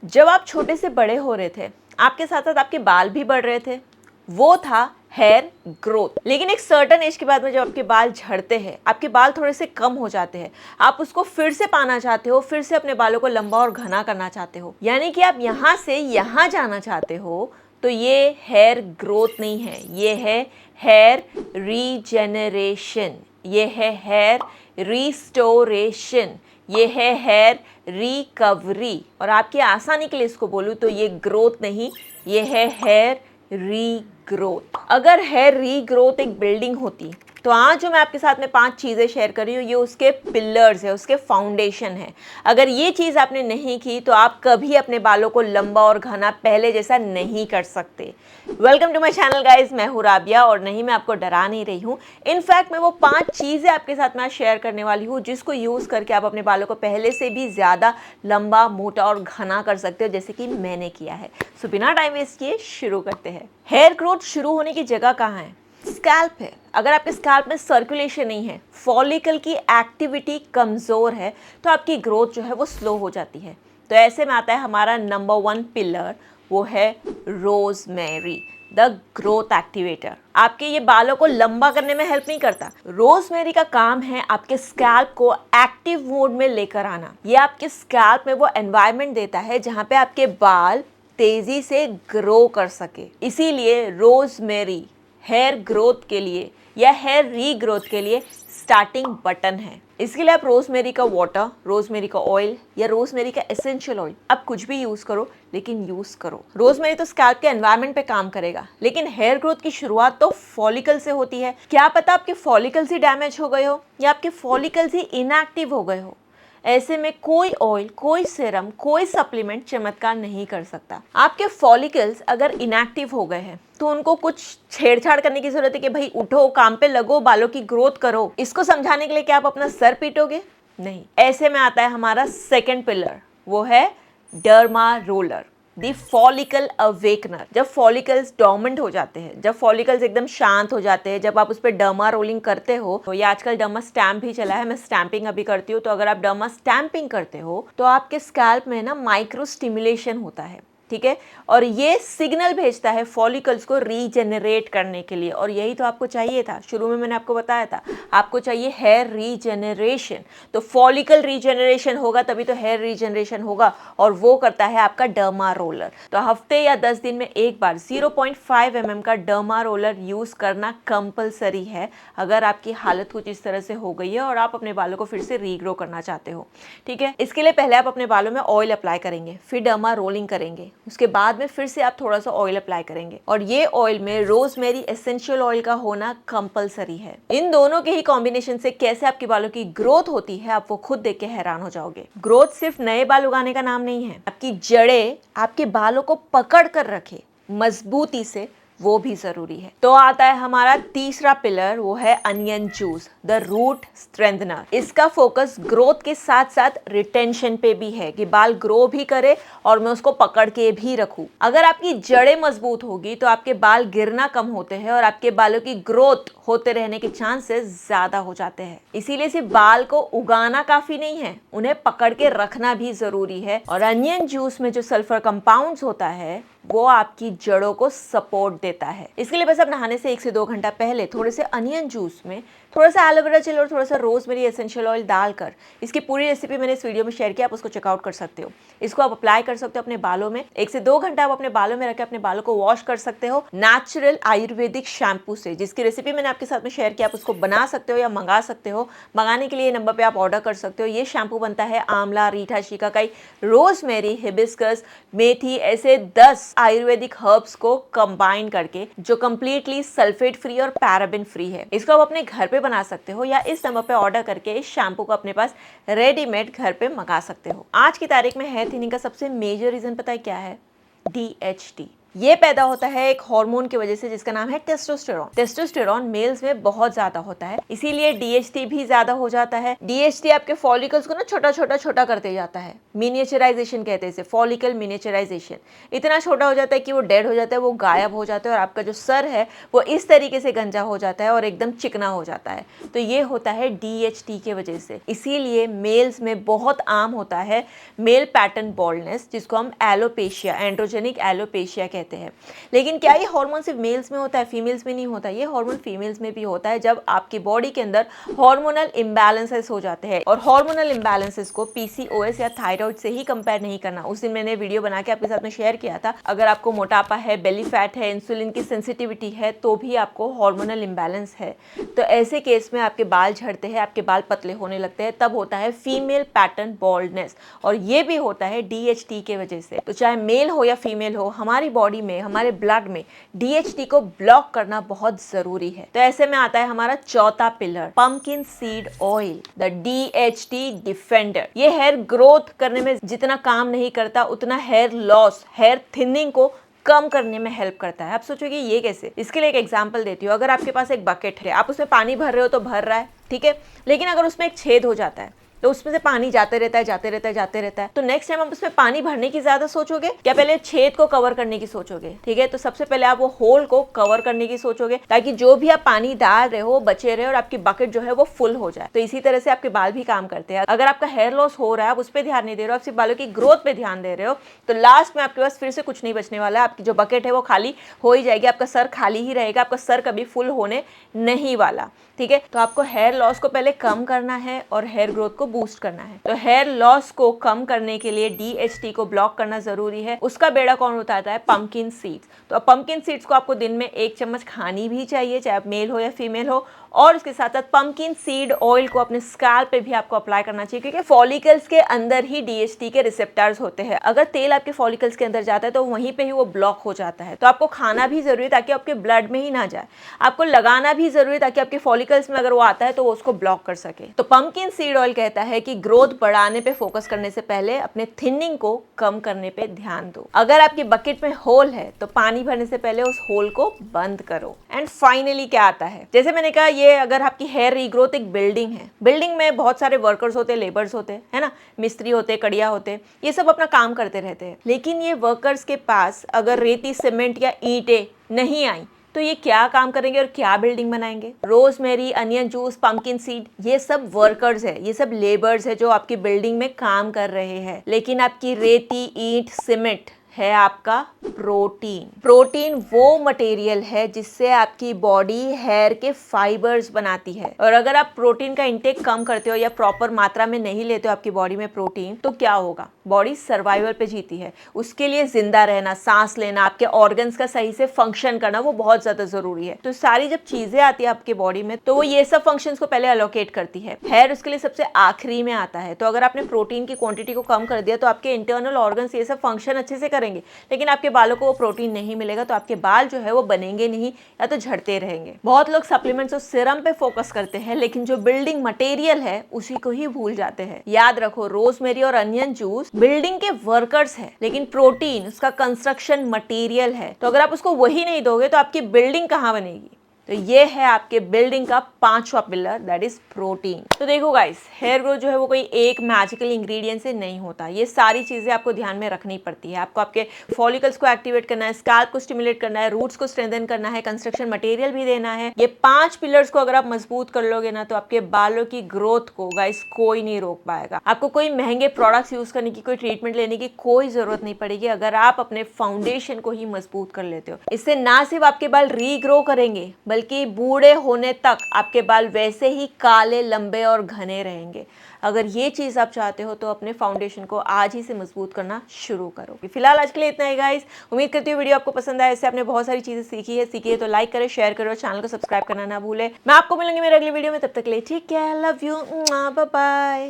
जब आप छोटे से बड़े हो रहे थे, आपके साथ साथ आपके बाल भी बढ़ रहे थे, वो था हेयर ग्रोथ। लेकिन एक सर्टेन एज के बाद में जब आपके बाल झड़ते हैं, आपके बाल थोड़े से कम हो जाते हैं, आप उसको फिर से पाना चाहते हो, फिर से अपने बालों को लंबा और घना करना चाहते हो, यानी कि आप यहाँ से यहाँ जाना चाहते हो, तो ये हेयर ग्रोथ नहीं है, ये है हेयर रीजेनरेशन, ये है हेयर रिस्टोरेशन, ये है हेयर रिकवरी। और आपकी आसानी के लिए इसको बोलूँ तो ये ग्रोथ नहीं, ये है हेयर रीग्रोथ। अगर हेयर रीग्रोथ एक बिल्डिंग होती तो आज जो मैं आपके साथ में 5 चीज़ें शेयर कर रही हूँ, ये उसके पिलर्स है, उसके फाउंडेशन है। अगर ये चीज़ आपने नहीं की तो आप कभी अपने बालों को लंबा और घना पहले जैसा नहीं कर सकते। Welcome to my channel guys, मैं हूँ राबिया और नहीं, मैं आपको डरा नहीं रही हूँ। इनफैक्ट मैं वो 5 चीज़ें आपके साथ में शेयर करने वाली हूँ जिसको यूज़ करके आप अपने बालों को पहले से भी ज़्यादा लंबा, मोटा और घना कर सकते हो, जैसे कि मैंने किया है। सो बिना टाइम वेस्ट किए शुरू करते हैं। हेयर ग्रोथ शुरू होने की जगह कहाँ है? स्कैल्प है। अगर आपके स्कैल्प में सर्कुलेशन नहीं है, फॉलिकल की एक्टिविटी कमज़ोर है, तो आपकी ग्रोथ जो है वो स्लो हो जाती है। तो ऐसे में आता है हमारा नंबर 1 पिलर, वो है रोजमेरी, द ग्रोथ एक्टिवेटर। आपके ये बालों को लंबा करने में हेल्प नहीं करता। रोजमेरी का काम है आपके स्कैल्प को एक्टिव मोड में लेकर आना। ये आपके स्कैल्प में वो एनवायरनमेंट देता है जहाँ पे आपके बाल तेजी से ग्रो कर सके। इसीलिए रोजमेरी हेयर ग्रोथ के लिए या हेयर रीग्रोथ के लिए स्टार्टिंग बटन है। इसके लिए आप रोजमेरी का वाटर, रोजमेरी का ऑयल या रोजमेरी का एसेंशियल ऑयल, आप कुछ भी यूज करो, लेकिन यूज करो। रोजमेरी तो स्कैल्प के एनवायरनमेंट पे काम करेगा, लेकिन हेयर ग्रोथ की शुरुआत तो फॉलिकल से होती है। क्या पता आपके फॉलिकल्स ही डैमेज हो गए हो या आपके फॉलिकल्स ही इनएक्टिव हो गए हो। ऐसे में कोई ऑयल, कोई सीरम, कोई सप्लीमेंट चमत्कार नहीं कर सकता। आपके फॉलिकल्स अगर इनएक्टिव हो गए हैं तो उनको कुछ छेड़छाड़ करने की जरूरत है कि भाई उठो, काम पे लगो, बालों की ग्रोथ करो। इसको समझाने के लिए क्या आप अपना सर पीटोगे? नहीं। ऐसे में आता है हमारा सेकंड पिलर, वो है डर्मा रोलर, दी फॉलिकल अवेकनर। जब फॉलिकल्स डोर्मेंट हो जाते हैं, जब फॉलिकल्स एकदम शांत हो जाते हैं, जब आप उस पर डर्मा रोलिंग करते हो, तो ये आजकल डर्मा स्टैम्प भी चला है, मैं स्टैंपिंग अभी करती हूँ। तो अगर आप डर्मा स्टैंपिंग करते हो तो आपके स्कैल्प में ना माइक्रो स्टिमुलेशन होता है, ठीक है, और ये सिग्नल भेजता है फॉलिकल्स को रीजेनरेट करने के लिए। और यही तो आपको चाहिए था। शुरू में मैंने आपको बताया था, आपको चाहिए हेयर रीजेनरेशन। तो फॉलिकल रीजेनरेशन होगा तभी तो हेयर रीजेनरेशन होगा, और वो करता है आपका डर्मा रोलर। तो हफ्ते या 10 दिन में एक बार 0.5 mm का डर्मा रोलर यूज करना कंपलसरी है, अगर आपकी हालत कुछ इस तरह से हो गई है और आप अपने बालों को फिर से रीग्रो करना चाहते हो, ठीक है। इसके लिए पहले आप अपने बालों में ऑयल अप्लाई करेंगे, फिर डर्मा रोलिंग करेंगे, उसके बाद में फिर से आप थोड़ा सा ऑयल अप्लाई करेंगे, और ये ऑयल में रोजमेरी एसेंशियल ऑयल का होना कंपलसरी है। इन दोनों के ही कॉम्बिनेशन से कैसे आपके बालों की ग्रोथ होती है, आप वो खुद देख के हैरान हो जाओगे। ग्रोथ सिर्फ नए बाल उगाने का नाम नहीं है। आपकी जड़ें आपके बालों को पकड़ कर रखे मजबूती से, वो भी जरूरी है। तो आता है हमारा तीसरा पिलर, वो है अनियन जूस, द रूट स्ट्रेंथनर। इसका फोकस ग्रोथ के साथ साथ रिटेंशन पे भी है, कि बाल ग्रो भी करे और मैं उसको पकड़ के भी रखूं। अगर आपकी जड़ें मजबूत होगी तो आपके बाल गिरना कम होते हैं और आपके बालों की ग्रोथ होते रहने के चांसेस ज्यादा हो जाते हैं। इसीलिए सिर्फ बाल को उगाना काफी नहीं है, उन्हें पकड़ के रखना भी जरूरी है। और अनियन जूस में जो सल्फर कंपाउंड्स होता है वो आपकी जड़ों को सपोर्ट देता है। इसके लिए बस आप नहाने से 1 से 2 घंटा पहले थोड़े से अनियन जूस में थोड़ा सा एलोवेरा जेल और थोड़ा सा रोजमेरी एसेंशियल ऑयल डालकर, इसकी पूरी रेसिपी मैंने इस वीडियो में शेयर किया, आप उसको चेकआउट कर सकते हो। इसको आप अप्लाई कर सकते हो अपने बालों में। 1 से 2 घंटा आप अपने बालों में रख के अपने बालों को वॉश कर सकते हो नेचुरल आयुर्वेदिक शैम्पू से, जिसकी रेसिपी मैंने आपके साथ में शेयर किया। आप उसको बना सकते हो या मंगा सकते हो। मंगाने के लिए नंबर पे आप ऑर्डर कर सकते हो। ये शैम्पू बनता है आंवला, रीठा, शिकाकाई, रोजमेरी, हिबिस्कस, मेथी, ऐसे 10 आयुर्वेदिक हर्ब्स को कंबाइन करके, जो कंप्लीटली सल्फेट फ्री और पैराबिन फ्री है। इसको आप अपने घर पे बना सकते हो या इस नंबर पे ऑर्डर करके इस शैम्पू को अपने पास रेडीमेड घर पे मंगा सकते हो। आज की तारीख में हेयर थिनिंग का सबसे मेजर रीजन पता है क्या है? DHT, ये पैदा होता है एक हार्मोन की वजह से जिसका नाम है टेस्टोस्टेरोन। टेस्टोस्टेरोन मेल्स में बहुत ज्यादा होता है, इसीलिए डीएचटी भी ज्यादा हो जाता है। डीएचटी आपके फॉलिकल्स को ना छोटा करते जाता है, मिनिएचराइजेशन कहते हैं इसे, फॉलिकल मिनिएचराइजेशन। इतना छोटा हो जाता है कि वो डेड हो जाता है, वो गायब हो जाता है और आपका जो सर है वो इस तरीके से गंजा हो जाता है और एकदम चिकना हो जाता है। तो ये होता है डीएचटी के वजह से। इसीलिए मेल्स में बहुत आम होता है मेल पैटर्न बॉल्डनेस, जिसको हम एलोपेशिया, एंड्रोजेनिक एलोपेशिया कहते हैं। लेकिन क्या ये हार्मोन सिर्फ मेल्स में होता है, फीमेल्स में नहीं होता? ये हार्मोन फीमेल्स में भी होता है जब आपकी बॉडी के अंदर हार्मोनल इम्बैलेंसेस हो जाते हैं। और हार्मोनल इम्बैलेंसेस को पीसीओएस या थायराइड से ही कंपेयर नहीं करना। उस दिन मैंने वीडियो बना के आपके साथ में शेयर किया था। अगर आपको मोटापा है, बेली फैट है, इंसुलिन की सेंसिटिविटी है, तो भी आपको हार्मोनल इम्बैलेंस है, तो ऐसे केस में आपके बाल झड़ते हैं, आपके बाल पतले होने लगते हैं, तब होता है फीमेल पैटर्न बॉल्डनेस। और ये भी होता है डीएचटी के वजह से। तो चाहे मेल हो या फीमेल हो, हमारी बॉडी में, हमारे ब्लड में डीएचटी को ब्लॉक करना बहुत जरूरी है। तो ऐसे में आता है हमारा चौथा pillar, pumpkin seed oil, the DHT defender. ये हेयर ग्रोथ करने में जितना काम नहीं करता, उतना हेयर लॉस, हेयर थिनिंग को कम करने में हेल्प करता है। आप सोचोगे ये कैसे? इसके लिए एक एग्जांपल देती हूँ। अगर आपके पास एक बकेट है, आप उसमें पानी भर रहे हो तो भर रहा है, ठीक है, लेकिन अगर उसमें एक छेद हो जाता है तो उसमें से पानी जाते रहता है, तो नेक्स्ट टाइम आप उसमें पानी भरने की ज्यादा सोचोगे क्या पहले छेद को कवर करने की सोचोगे? ठीक है, तो सबसे पहले आप वो होल को कवर करने की सोचोगे, ताकि जो भी आप पानी डाल रहे हो बचे रहे और आपकी बकेट जो है वो फुल हो जाए। तो इसी तरह से आपके बाल भी काम करते हैं। अगर आपका हेयर लॉस हो रहा है, आप उस पर ध्यान नहीं दे रहे हो, आप सिर्फ बालों की ग्रोथ पे ध्यान दे रहे हो, तो लास्ट में आपके पास फिर से कुछ नहीं बचने वाला है। आपकी जो बकेट है वो खाली हो ही जाएगी, आपका सर खाली ही रहेगा, आपका सर कभी फुल होने नहीं वाला। ठीक है, तो आपको हेयर लॉस को पहले कम करना है और हेयर ग्रोथ को बूस्ट करना है। तो हेयर लॉस को कम करने के लिए डीएचटी को ब्लॉक करना जरूरी है। उसका बेड़ा कौन उठाता है? Pumpkin seeds. तो पंपकिन सीड्स को आपको दिन में 1 चम्मच खानी भी चाहिए, चाहे आप मेल हो या फीमेल हो। और उसके साथ साथ पंपकिन सीड ऑयल को अपने स्कैल्प पे भी आपको अप्लाई करना चाहिए, क्योंकि फॉलिकल्स के अंदर ही डीएचटी के रिसेप्टर्स होते हैं। अगर तेल आपके फॉलिकल्स के अंदर जाता है तो वहीं पे ही वो ब्लॉक हो जाता है। तो आपको खाना भी जरूरी है ताकि आपके ब्लड में ही ना जाए, आपको लगाना भी जरूरी है ताकि आपके फॉलिकल्स में अगर वो आता है तो वो उसको ब्लॉक कर सके। तो पंपकिन सीड ऑयल कहता है कि ग्रोथ बढ़ाने पे फोकस करने से पहले अपने थिनिंग को कम करने पे ध्यान दो। अगर आपकी बकेट में होल है तो पानी भरने से पहले उस होल को बंद करो। एंड फाइनली क्या आता है? जैसे मैंने कहा, ये अगर आपकी हेयर रीग्रोथ एक बिल्डिंग है, बिल्डिंग में बहुत सारे वर्कर्स होते हैं, लेबर्स होते हैं, है ना, मिस्त्री होते, कड़िया होते, ये सब अपना काम करते रहते हैं। लेकिन ये वर्कर्स के पास अगर रेती, सीमेंट या ईंटें नहीं आई तो ये क्या काम करेंगे और क्या बिल्डिंग बनाएंगे? Rosemary, onion juice, pumpkin seed, ये सब वर्कर्स है, ये सब लेबर्स है जो आपकी बिल्डिंग में काम कर रहे हैं। लेकिन आपकी रेती, ईंट, सीमेंट है आपका प्रोटीन। प्रोटीन वो मटेरियल है जिससे आपकी बॉडी हेयर के फाइबर्स बनाती है। और अगर आप प्रोटीन का इंटेक कम करते हो या प्रॉपर मात्रा में नहीं लेते हो आपकी बॉडी में प्रोटीन, तो क्या होगा? बॉडी सर्वाइवल पे जीती है। उसके लिए जिंदा रहना, सांस लेना, आपके ऑर्गन्स का सही से फंक्शन करना, वो बहुत ज्यादा जरूरी है। तो सारी जब चीजें आती है आपके बॉडी में तो वो ये सब फंक्शंस को पहले अलोकेट करती है। हेयर उसके लिए सबसे आखिरी में आता है। तो अगर आपने प्रोटीन की क्वांटिटी को कम कर दिया तो आपके इंटरनल ऑर्गन्स ये सब फंक्शन अच्छे से करेंगे, लेकिन आपके बालों को वो प्रोटीन नहीं मिलेगा तो आपके बाल जो है वो बनेंगे नहीं या तो झड़ते रहेंगे। बहुत लोग सप्लीमेंट्स और सीरम पे फोकस करते हैं, लेकिन जो बिल्डिंग मटेरियल है उसी को ही भूल जाते हैं। याद रखो, रोजमेरी और अनियन जूस बिल्डिंग के वर्कर्स है, लेकिन प्रोटीन उसका कंस्ट्रक्शन मटेरियल है। तो अगर आप उसको वही नहीं दोगे तो आपकी बिल्डिंग कहाँ बनेगी? तो ये है आपके बिल्डिंग का 5वां पिलर, दैट इज प्रोटीन। तो देखो गाइस, हेयर ग्रोथ जो है वो कोई एक मैजिकल इंग्रेडिएंट से नहीं होता। ये सारी चीजें आपको ध्यान में रखनी पड़ती है। आपको आपके फॉलिकल्स को एक्टिवेट करना है, स्कैल्प को स्टिमुलेट करना है, रूट्स को स्ट्रेंथन करना है, कंस्ट्रक्शन मटेरियल भी देना है। ये 5 पिलर्स को अगर आप मजबूत कर लोगे ना तो आपके बालों की ग्रोथ को गाइस कोई नहीं रोक पाएगा। आपको कोई महंगे प्रोडक्ट्स यूज करने की, कोई ट्रीटमेंट लेने की कोई जरूरत नहीं पड़ेगी अगर आप अपने फाउंडेशन को ही मजबूत कर लेते हो। इससे ना सिर्फ आपके बाल रीग्रो करेंगे बल्कि बूढ़े होने तक आपके बाल वैसे ही काले, लंबे और घने रहेंगे। अगर ये चीज आप चाहते हो तो अपने फाउंडेशन को आज ही से मजबूत करना शुरू करो। फिलहाल आज के लिए इतना ही गाइस। उम्मीद करती हूँ वीडियो आपको पसंद आया, इससे आपने बहुत सारी चीजें सीखी है तो लाइक करें, शेयर करो, चैनल को सब्सक्राइब करना ना भूले। मैं आपको मिलूंगी मेरे अगली वीडियो में, तब तक के लिए ठीक है, लव यू, बाय बाय।